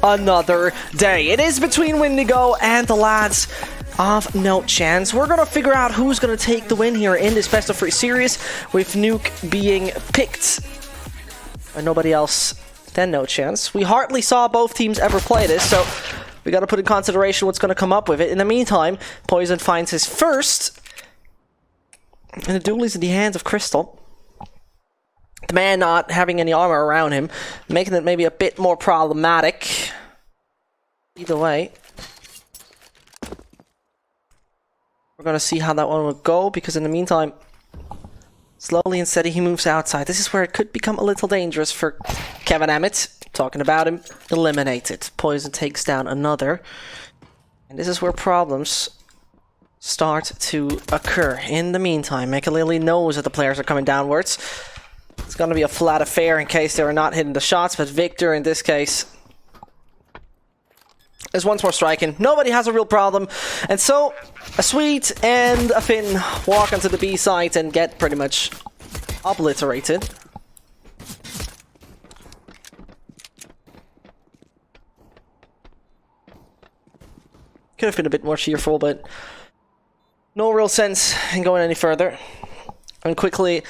another day. It is between Windigo and the lads of NoChance. We're gonna figure out who's gonna take the win here in this best of 3 series, with Nuke being picked by nobody else than NoChance. We hardly saw both teams ever play this, so we gotta put in consideration what's gonna come up with it. In the meantime, Poison finds his first, and the duel is in the hands of Crystal. The man not having any armor around him, making it maybe a bit more problematic. Either way, we're gonna see how that one will go, because in the meantime, slowly and steady he moves outside. This is where it could become a little dangerous for Kevin Emmett. Talking about him, eliminated. Poison takes down another. And this is where problems start to occur. In the meantime, Mekalili knows that the players are coming downwards. It's going to be a flat affair in case they were not hitting the shots, but Victor in this case is once more striking. Nobody has a real problem, and so a Sweet and a Finn walk onto the B site and get pretty much obliterated. Could have been a bit more cheerful, but no real sense in going any further. And quickly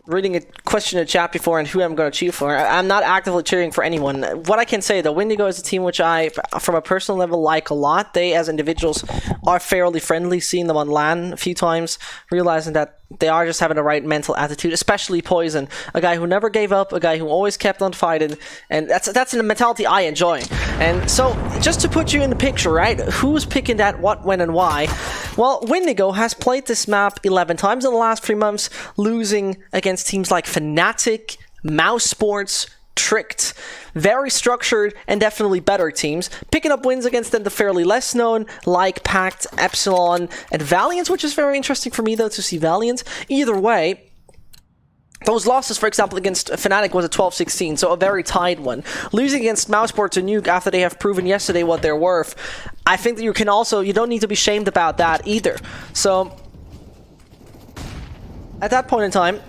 reading a question in the chat before and who I'm going to cheer for. I'm not actively cheering for anyone. What I can say though, Windigo is a team which I, from a personal level, like a lot. They, as individuals, are fairly friendly. Seeing them on LAN a few times, realizing that they are just having the right mental attitude, especially Poison, a guy who never gave up, a guy who always kept on fighting, and that's a mentality I enjoy. And so, just to put you in the picture, right? Who's picking that, what, when, and why? Well, Windigo has played this map 11 times in the last 3 months, losing against teams like Fnatic, Mouse Sports, Tricked. Very structured and definitely better teams. Picking up wins against them, the fairly less known, like Pact, Epsilon, and Valiant, which is very interesting for me though to see Valiant. Either way, those losses, for example, against Fnatic was a 12-16, so a very tied one. Losing against Mouseport to Nuke after they have proven yesterday what they're worth, I think that you don't need to be shamed about that either. So, at that point in time,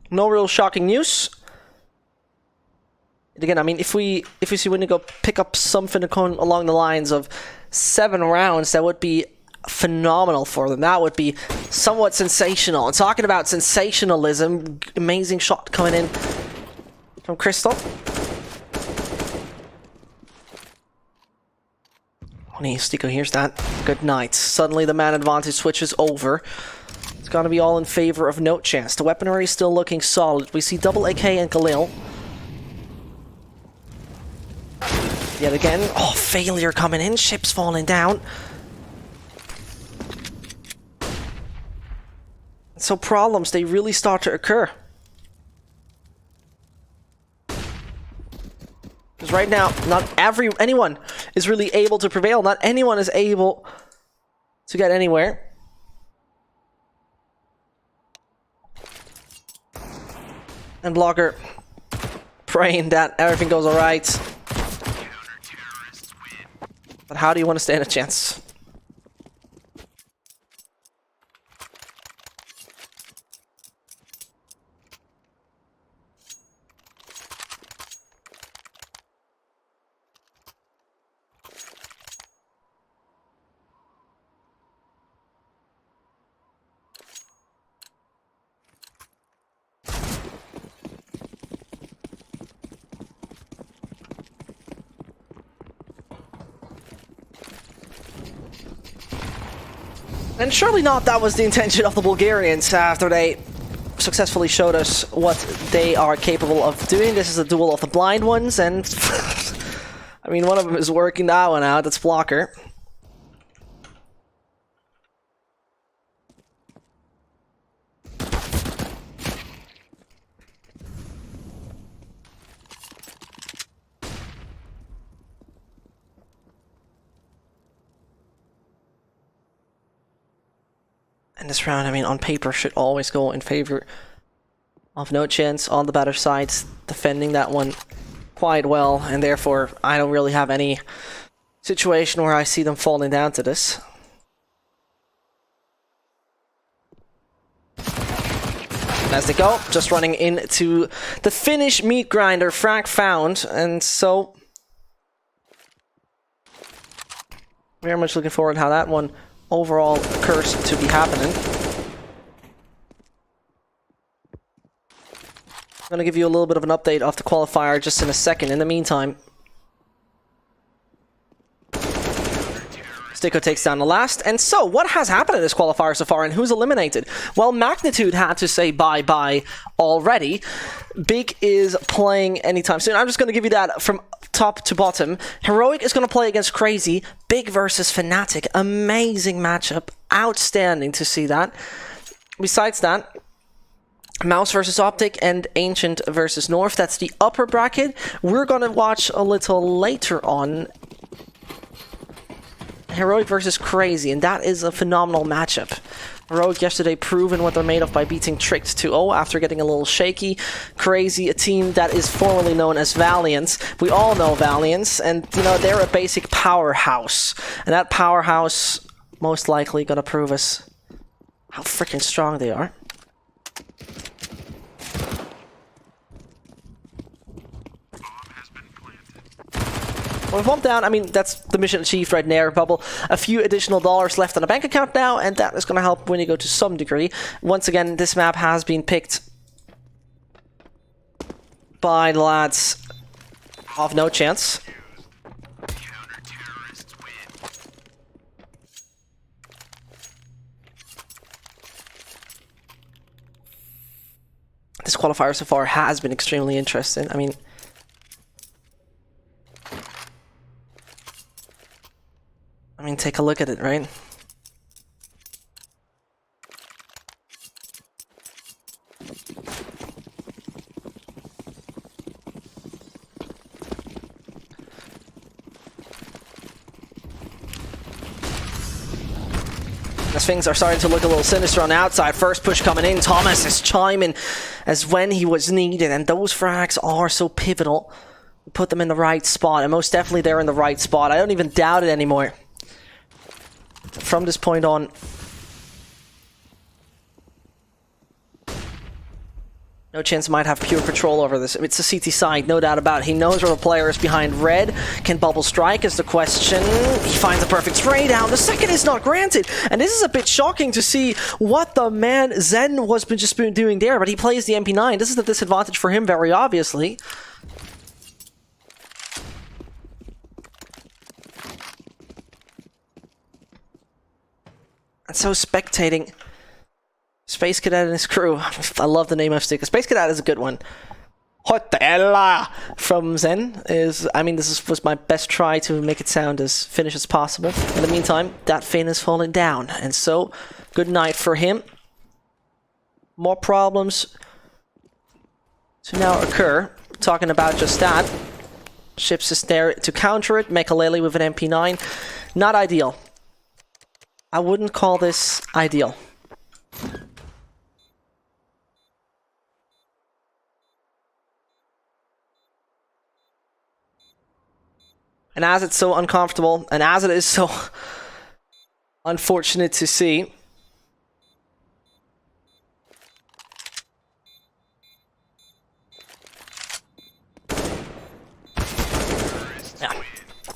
no real shocking news. Again, I mean, if we see Windigo pick up something along the lines of 7 rounds, that would be phenomenal for them. That would be somewhat sensational. And talking about sensationalism, amazing shot coming in from Crystal. Stico hears that. Good night. Suddenly the man advantage switches over. It's gonna be all in favor of NoChance. The weaponry is still looking solid. We see double AK and Khalil. Yet again, oh, failure coming in, ships falling down. So problems, they really start to occur. Because right now, not anyone is really able to prevail. Not anyone is able to get anywhere. And Blogger praying that everything goes alright. But how do you want to stand a chance? And surely not that was the intention of the Bulgarians after they successfully showed us what they are capable of doing. This is a duel of the blind ones, and I mean, one of them is working that one out. That's Blocker. And this round, I mean, on paper, should always go in favor of NoChance. On the better side, defending that one quite well, and therefore I don't really have any situation where I see them falling down to this. As they go, just running into the Finnish meat grinder, frag found, and so Very much looking forward to how that one overall occurs to be happening. I'm going to give you a little bit of an update off the qualifier just in a second. In the meantime, Stico takes down the last. And so, what has happened in this qualifier so far, and who's eliminated? Well, Magnitude had to say bye-bye already. Big is playing anytime soon. I'm just going to give you that from top to bottom. Heroic is going to play against Crazy. Big versus Fnatic. Amazing matchup. Outstanding to see that. Besides that, Mouse versus Optic and Ancient versus North. That's the upper bracket. We're going to watch a little later on Heroic versus Crazy, and that is a phenomenal matchup. Heroic yesterday proven what they're made of by beating Tricked 2-0 after getting a little shaky. Crazy, a team that is formerly known as Valiance. We all know Valiance, and you know, they're a basic powerhouse. And that powerhouse most likely gonna prove us how freaking strong they are. With one down, I mean, that's the mission achieved right there, Bubble. A few additional dollars left on the bank account now, and that is going to help Windigo to some degree. Once again, this map has been picked by the lads of NoChance. This qualifier so far has been extremely interesting. I mean, take a look at it, right? As things are starting to look a little sinister on the outside. First push coming in. Thomas is chiming as when he was needed, and those frags are so pivotal. Put them in the right spot, and most definitely they're in the right spot. I don't even doubt it anymore. From this point on, NoChance might have pure control over this. It's a CT side, no doubt about it. He knows where the player is behind red. Can Bubble strike is the question. He finds a perfect spray down. The second is not granted. And this is a bit shocking to see what the man Zen was just been doing there. But he plays the MP9. This is the disadvantage for him, very obviously. And so spectating Space Cadet and his crew. I love the name of Stick. Space Cadet is a good one. Hotella from Zen is, I mean, was my best try to make it sound as Finnish as possible. In the meantime, that Finn is falling down. And so, good night for him. More problems to now occur. Talking about just that. Ships is there to counter it. Mekalele with an MP9. Not ideal. I wouldn't call this ideal. And as it's so uncomfortable, and as it is so unfortunate to see, yeah,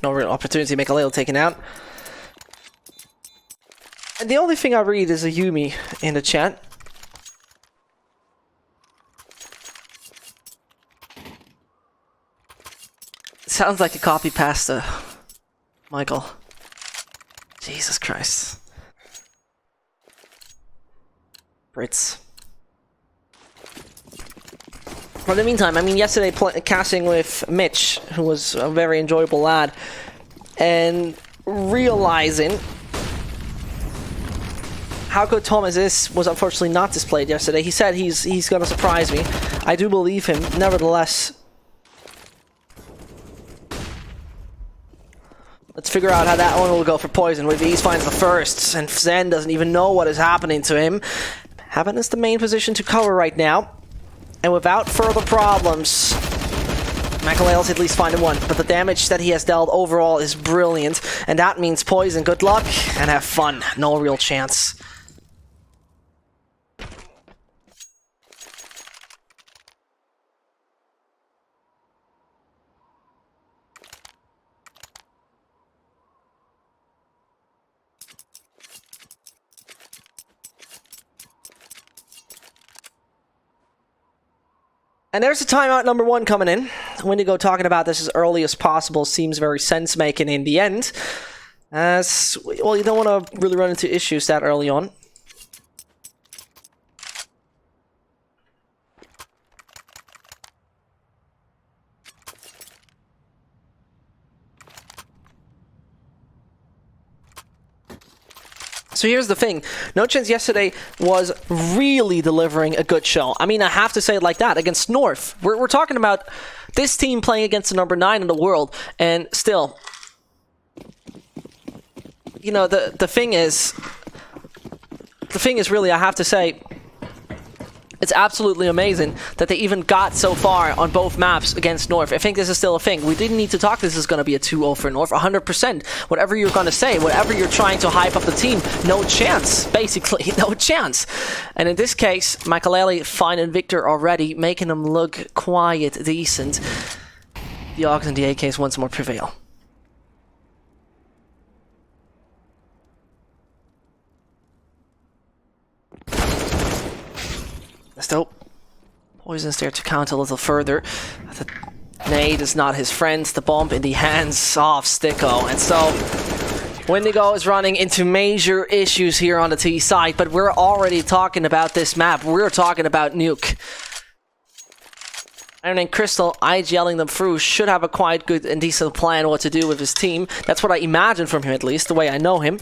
no real opportunity to make a little taken out. And the only thing I read is a Yumi in the chat. Sounds like a copy pasta, Michael. Jesus Christ. Brits. But in the meantime, I mean, yesterday casting with Mitch, who was a very enjoyable lad, and realizing how good Thomas is was unfortunately not displayed yesterday. He said he's gonna surprise me. I do believe him, nevertheless. Let's figure out how that one will go for Poison. Wiviz finds the first, and Zen doesn't even know what is happening to him. Heaven is the main position to cover right now. And without further problems, Makalele's at least finding one. But the damage that he has dealt overall is brilliant. And that means Poison, good luck, and have fun. No real chance. And there's a timeout number 1 coming in. Windigo talking about this as early as possible seems very sense-making in the end. As, well, you don't want to really run into issues that early on. So here's the thing, NoChance yesterday was really delivering a good show. I mean, I have to say it like that, against North. We're talking about this team playing against the number 9 in the world, and still, you know, the thing is really, I have to say, it's absolutely amazing that they even got so far on both maps against North. I think this is still a thing. We didn't need to talk this is going to be a 2-0 for North, 100%. Whatever you're going to say, whatever you're trying to hype up the team, no chance, basically, no chance. And in this case, Makalele finding Victor already, making him look quiet, decent. The Augs and the AKs once more prevail. Still, Poison's there to count a little further. The nade is not his friend. The bomb in the hands of Sticko. And so, Windigo is running into major issues here on the T side, but we're already talking about this map. We're talking about Nuke. And then Crystal, IGLing them through, should have a quite good and decent plan what to do with his team. That's what I imagine from him, at least, the way I know him.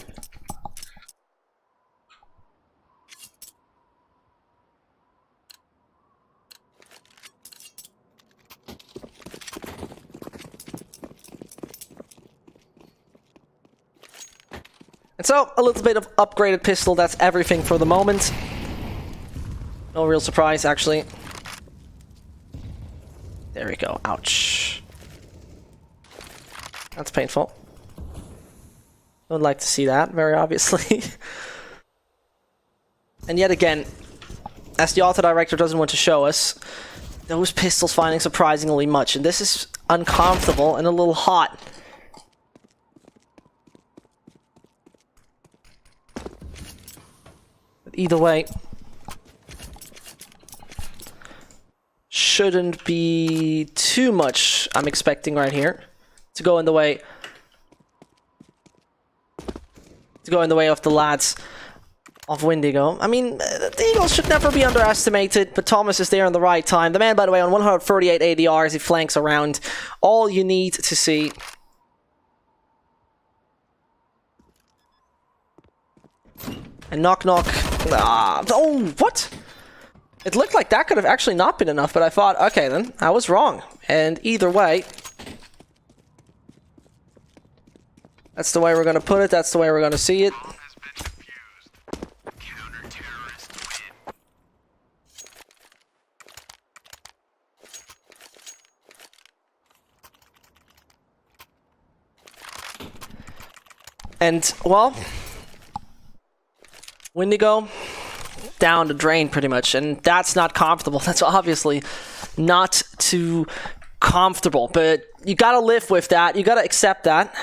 And so, a little bit of upgraded pistol, that's everything for the moment. No real surprise, actually. There we go, ouch. That's painful. Don't like to see that, very obviously. And yet again, as the auto director doesn't want to show us, those pistols finding surprisingly much, and this is uncomfortable and a little hot. Either way, shouldn't be too much I'm expecting right here to go in the way of the lads of Windigo. I mean, the Eagles should never be underestimated, but Thomas is there in the right time. The man, by the way, on 138 ADR as he flanks around. All you need to see. And knock. Oh, what? It looked like that could have actually not been enough, but I thought, okay then, I was wrong. And either way, that's the way we're going to put it, that's the way we're going to see it. And, well, Windigo down the drain pretty much, and that's not comfortable. That's obviously not too comfortable, but you gotta live with that. You gotta accept that.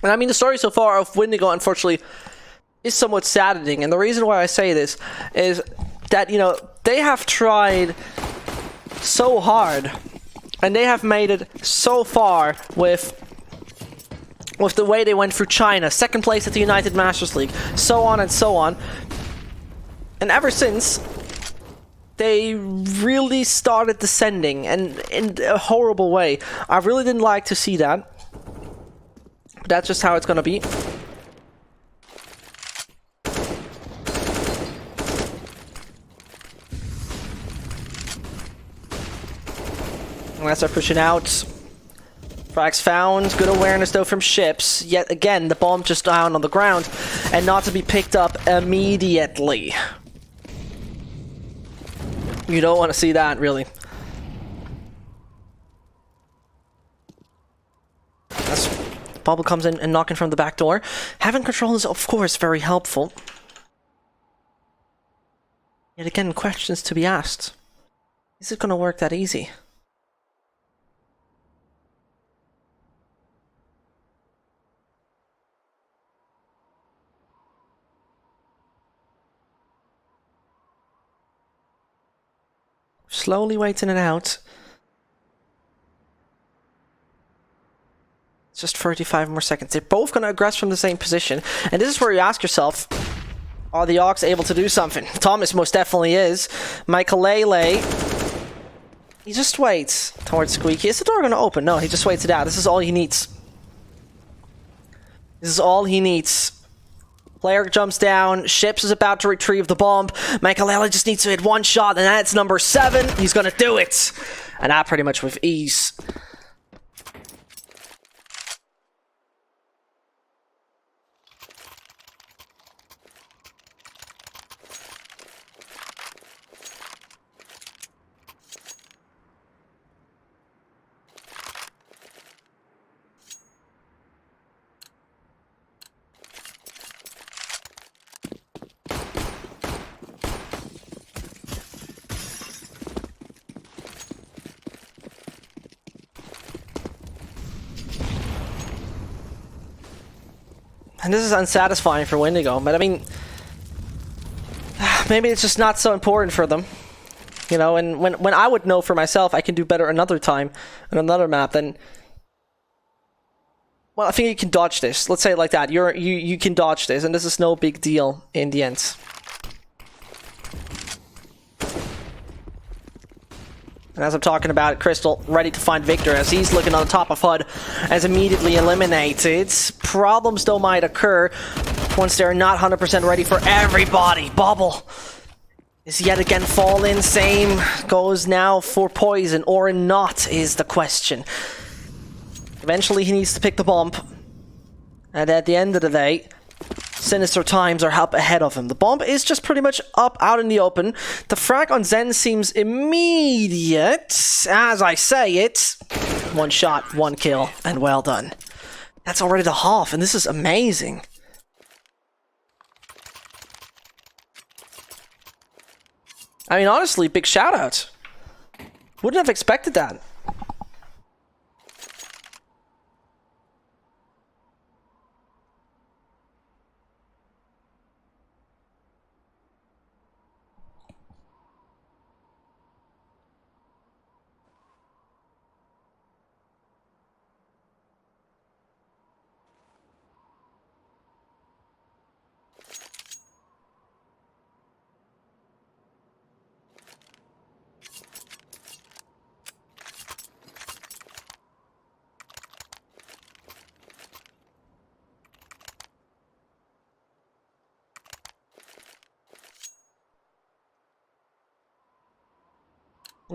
And I mean, the story so far of Windigo, unfortunately, is somewhat saddening. And the reason why I say this is that, you know, they have tried so hard, and they have made it so far with the way they went through China, second place at the United Masters League, so on and so on. And ever since, they really started descending, and in a horrible way. I really didn't like to see that. But that's just how it's gonna be. Unless they're pushing out. Frags found. Good awareness though from ships. Yet again, the bomb just down on the ground and not to be picked up immediately. You don't want to see that, really. That's Bubble comes in and knocking from the back door. Having control is, of course, very helpful. Yet again, questions to be asked. Is it going to work that easy? Slowly waiting it out. It's just 35 more seconds. They're both going to aggress from the same position. And this is where you ask yourself, are the Ox able to do something? Thomas most definitely is. Michael Lele, he just waits towards Squeaky. Is the door going to open? No, he just waits it out. This is all he needs. This is all he needs. Player jumps down. Ships is about to retrieve the bomb. Michael Lele just needs to hit one shot, and that's number 7. He's going to do it. And that pretty much with ease. And this is unsatisfying for Windigo, but I mean, maybe it's just not so important for them. You know, and when I would know for myself I can do better another time on another map, then well, I think you can dodge this. Let's say it like that. You can dodge this, and this is no big deal in the end. And as I'm talking about it, Crystal ready to find Victor as he's looking on the top of HUD as immediately eliminated. Problems though might occur once they're not 100% ready for everybody. Bubble is yet again falling. Same goes now for Poison or not is the question. Eventually he needs to pick the bomb. And at the end of the day, Sinister times are up ahead of him. The bomb is just pretty much up out in the open. The frag on Zen seems immediate. As I say it, 1 shot, 1 kill, and well done. That's already the half, and this is amazing. I mean, honestly, big shout out. Wouldn't have expected that.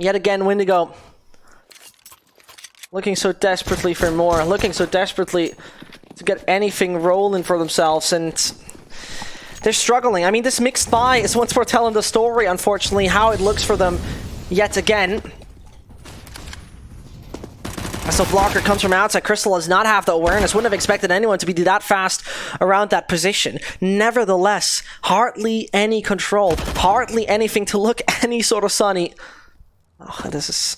Yet again, Windigo looking so desperately for more, looking so desperately to get anything rolling for themselves, and they're struggling. I mean, this mixed buy is once more telling the story, unfortunately, how it looks for them yet again. So Blocker comes from outside. Crystal does not have the awareness. Wouldn't have expected anyone to be that fast around that position. Nevertheless, hardly any control, hardly anything to look any sort of sunny. Oh, this is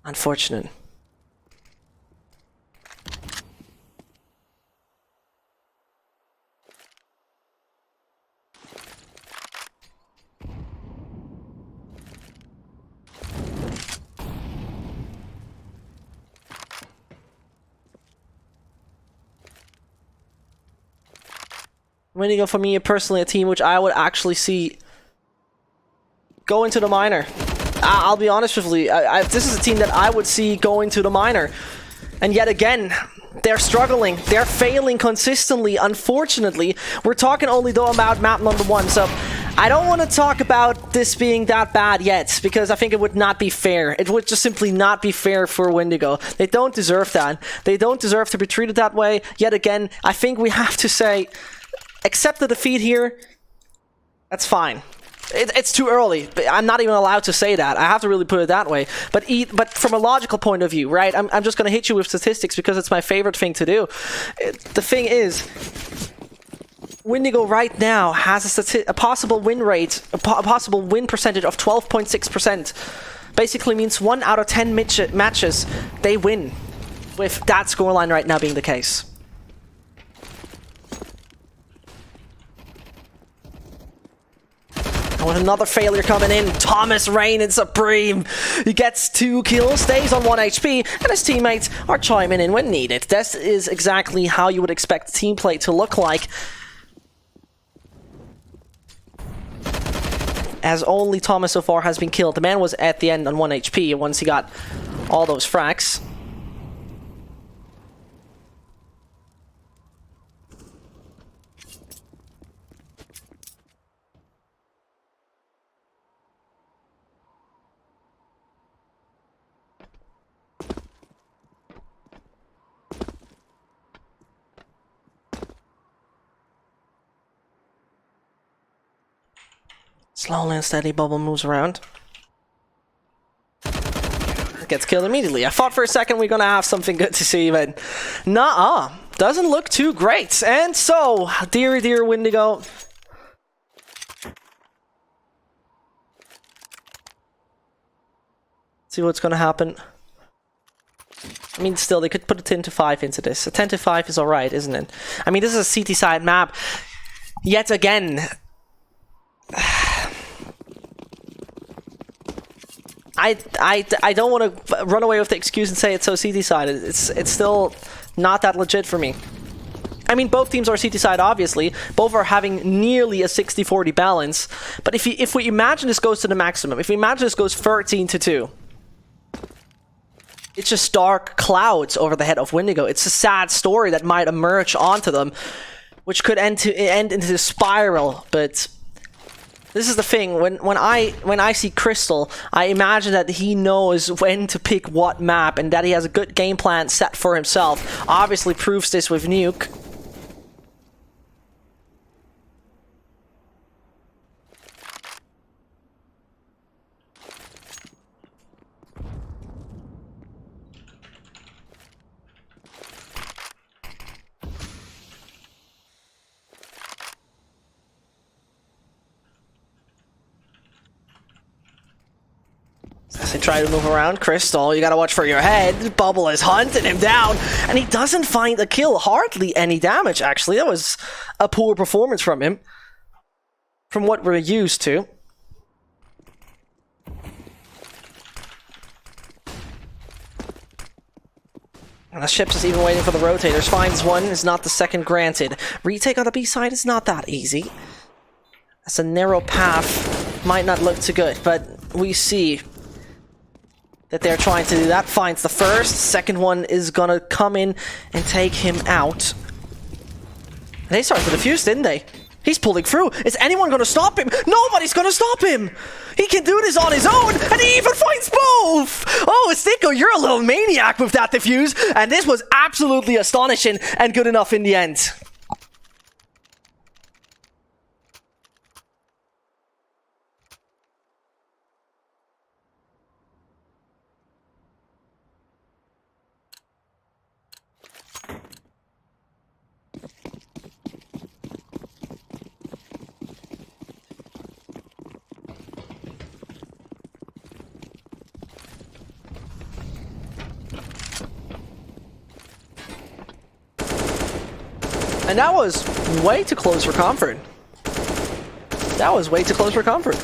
unfortunate. Windigo, for me personally, a team which I would actually see go into the minor. I'll be honest with you, this is a team that I would see going to the minor. And yet again, they're struggling. They're failing consistently, unfortunately. We're talking only though about map number 1, so I don't want to talk about this being that bad yet, because I think it would not be fair. It would just simply not be fair for Windigo. They don't deserve that. They don't deserve to be treated that way. Yet again, I think we have to say, accept the defeat here. That's fine. It's too early. I'm not even allowed to say that. I have to really put it that way. But from a logical point of view, right? I'm just going to hit you with statistics because it's my favorite thing to do. The thing is, Windigo right now has a possible win rate, a possible win percentage of 12.6%. Basically means 1 out of 10 matches they win, with that scoreline right now being the case. And with another failure coming in, Thomas reigning supreme. He gets 2 kills, stays on 1 HP, and his teammates are chiming in when needed. This is exactly how you would expect team play to look like, as only Thomas so far has been killed. The man was at the end on 1 HP once he got all those frags. Slowly and steady, Bubble moves around. Gets killed immediately. I thought for a second we're gonna have something good to see, but nah, doesn't look too great. And so, dear Windigo, see what's gonna happen. I mean, still, they could put a 10-5 into this. A 10-5 is alright, isn't it? I mean, this is a CT side map. Yet again, I don't want to run away with the excuse and say it's so CT side. It's still not that legit for me. I mean, both teams are CT side, obviously. Both are having nearly a 60-40 balance. But if we imagine this goes to the maximum, if we imagine this goes 13-2, it's just dark clouds over the head of Windigo. It's a sad story that might emerge onto them, which could end into the spiral. But this is the thing. When I see Crystal, I imagine that he knows when to pick what map and that he has a good game plan set for himself. Obviously proves this with Nuke. As they try to move around, Crystal, you gotta watch for your head. Bubble is hunting him down, and he doesn't find a kill. Hardly any damage, actually. That was a poor performance from him, from what we're used to. And the ship's is even waiting for the rotators. Finds one, is not the second granted. Retake on the B side is not that easy. That's a narrow path. Might not look too good, but we see that they're trying to do that. Finds the first. Second one is gonna come in and take him out. And they started to defuse, didn't they? He's pulling through. Is anyone gonna stop him? Nobody's gonna stop him! He can do this on his own, and he even finds both! Oh, Sticko, you're a little maniac with that defuse, and this was absolutely astonishing and good enough in the end. And that was way too close for comfort. That was way too close for comfort.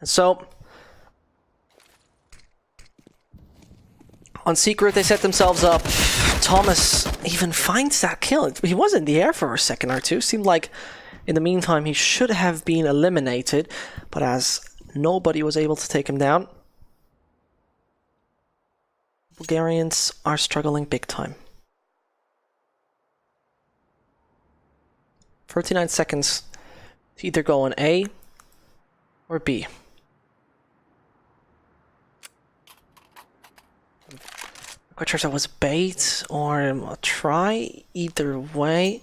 And so, on Secret, they set themselves up. Thomas even finds that kill. He was in the air for a second or two. Seemed like, in the meantime, he should have been eliminated. But as nobody was able to take him down, Bulgarians are struggling big time. 39 seconds to either go on A or B. I'm quite sure if that was bait or a try. Either way.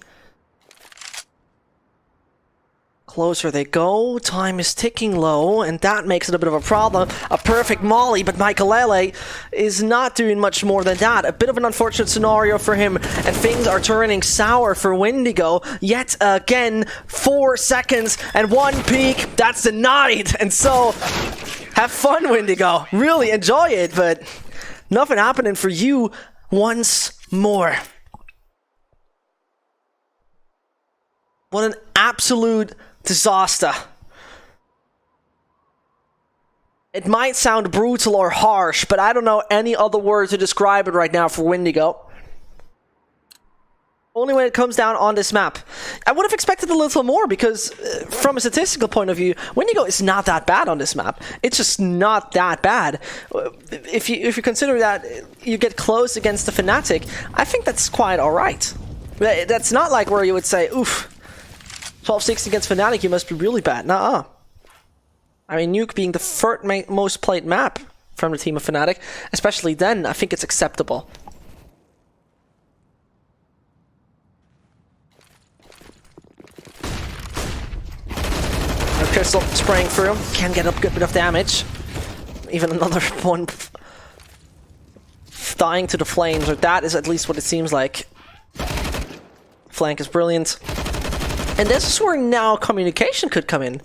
Closer they go, time is ticking low, and that makes it a bit of a problem. A perfect molly, but Michaelele is not doing much more than that. A bit of an unfortunate scenario for him, and things are turning sour for Windigo. Yet again, 4 seconds and 1 peak, that's denied. And so, have fun, Windigo. Really enjoy it, but nothing happening for you once more. What an absolute disaster. It might sound brutal or harsh, but I don't know any other word to describe it right now for Windigo. Only when it comes down on this map. I would have expected a little more because from a statistical point of view, Windigo is not that bad on this map. It's just not that bad. If you consider that you get close against the Fnatic, I think that's quite alright. That's not like where you would say, oof, 12-6 against Fnatic, you must be really bad. Nuh-uh. I mean, Nuke being the third most played map from the team of Fnatic, especially then, I think it's acceptable. A pistol spraying through, can get a good bit of damage. Even another one dying to the flames, or that is at least what it seems like. Flank is brilliant. And this is where now communication could come in.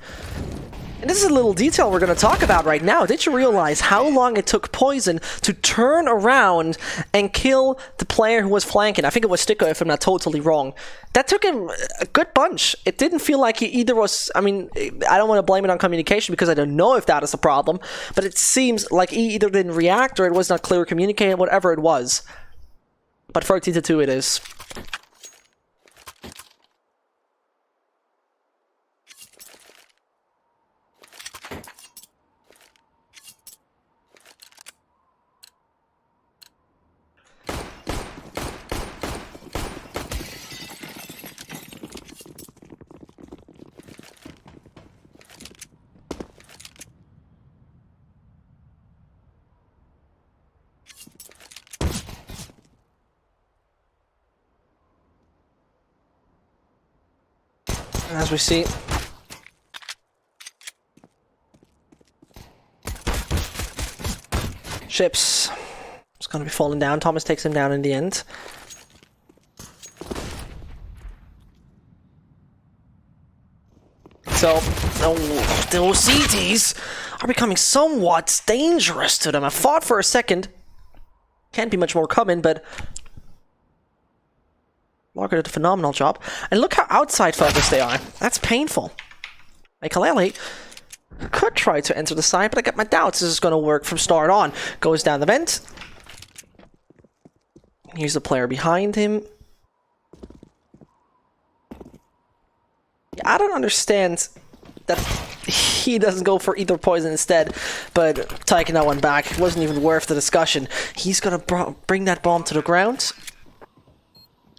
And this is a little detail we're going to talk about right now. Did you realize how long it took Poison to turn around and kill the player who was flanking? I think it was Sticko, if I'm not totally wrong. That took him a good bunch. It didn't feel like he either was... I mean, I don't want to blame it on communication because I don't know if that is a problem. But it seems like he either didn't react or it was not clear communicating, whatever it was. But 13-2 it is. As we see, ships is going to be falling down. Thomas takes him down in the end. So, those CTs are becoming somewhat dangerous to them. I thought for a second, can't be much more coming, but Logger did a phenomenal job. And look how outside focused they are. That's painful. Michaelele could try to enter the side, but I got my doubts this is going to work from start on. Goes down the vent. Here's the player behind him. I don't understand that he doesn't go for either Poison instead, but taking that one back, it wasn't even worth the discussion. He's going to bring that bomb to the ground.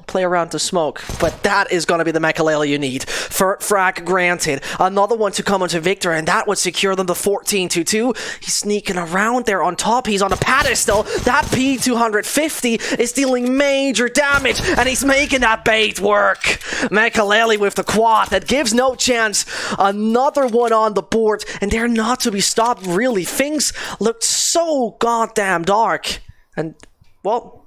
Play around the smoke, but that is going to be the Michaelele you need. Frag granted. Another one to come onto Victor, and that would secure them the 14-2. He's sneaking around there on top. He's on a pedestal. That P250 is dealing major damage, and he's making that bait work. Michaelele with the quad. That gives NoChance another one on the board, and they're not to be stopped, really. Things looked so goddamn dark. And, well...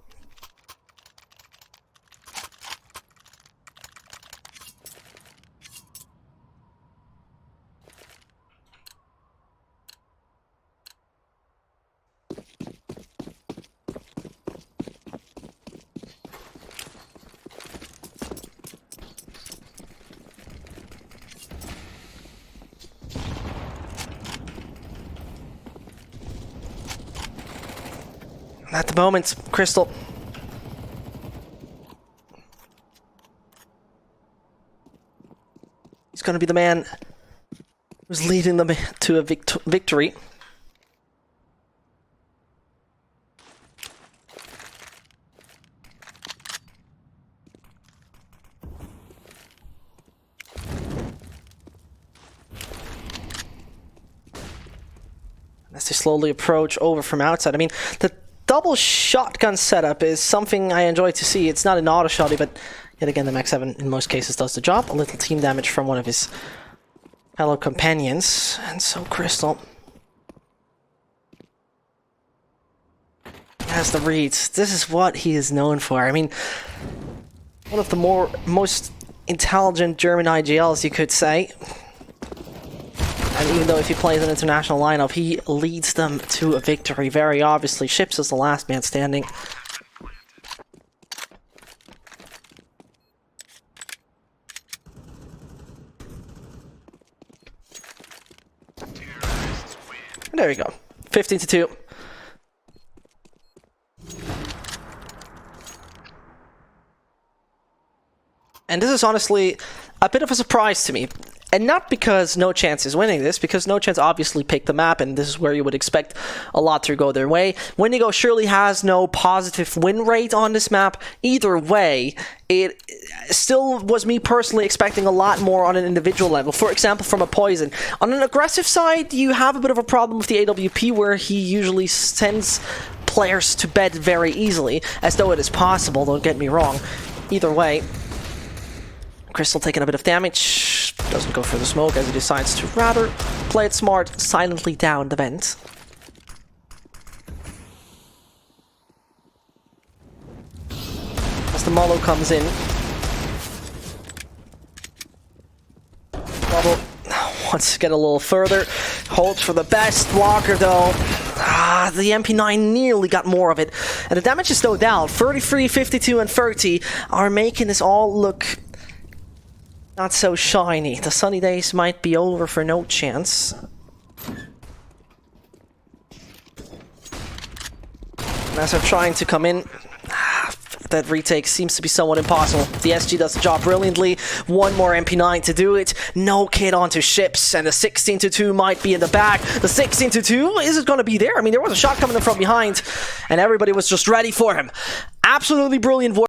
At the moment, Crystal. He's going to be the man who's leading them to a victory. As they slowly approach over from outside. I mean, the double shotgun setup is something I enjoy to see. It's not an auto shotty, but yet again, the Mac 7 in most cases does the job. A little team damage from one of his fellow companions. And so Crystal has the reads. This is what he is known for. I mean, one of the most intelligent German IGLs, you could say. And even though if he plays an international lineup, he leads them to a victory very obviously. Ships is the last man standing. And there we go. 15-2. And this is honestly a bit of a surprise to me. And not because NoChance is winning this, because NoChance obviously picked the map, and this is where you would expect a lot to go their way. Windigo surely has no positive win rate on this map. Either way, it still was me personally expecting a lot more on an individual level. For example, from a Poison. On an aggressive side, you have a bit of a problem with the AWP, where he usually sends players to bed very easily, as though it is possible, don't get me wrong. Either way, Crystal taking a bit of damage, doesn't go for the smoke as he decides to rather play it smart, silently down the vent. As the Molo comes in, Bubble wants to get a little further, holds for the best blocker though. The MP9 nearly got more of it, and the damage is still down. 33, 52, and 30 are making this all look not so shiny. The sunny days might be over for NoChance. As they're trying to come in, that retake seems to be somewhat impossible. The SG does the job brilliantly. One more MP9 to do it. No kid onto ships, and the 16-2 might be in the back. The 16-2, is it going to be there? I mean, there was a shot coming in from behind, and everybody was just ready for him. Absolutely brilliant work.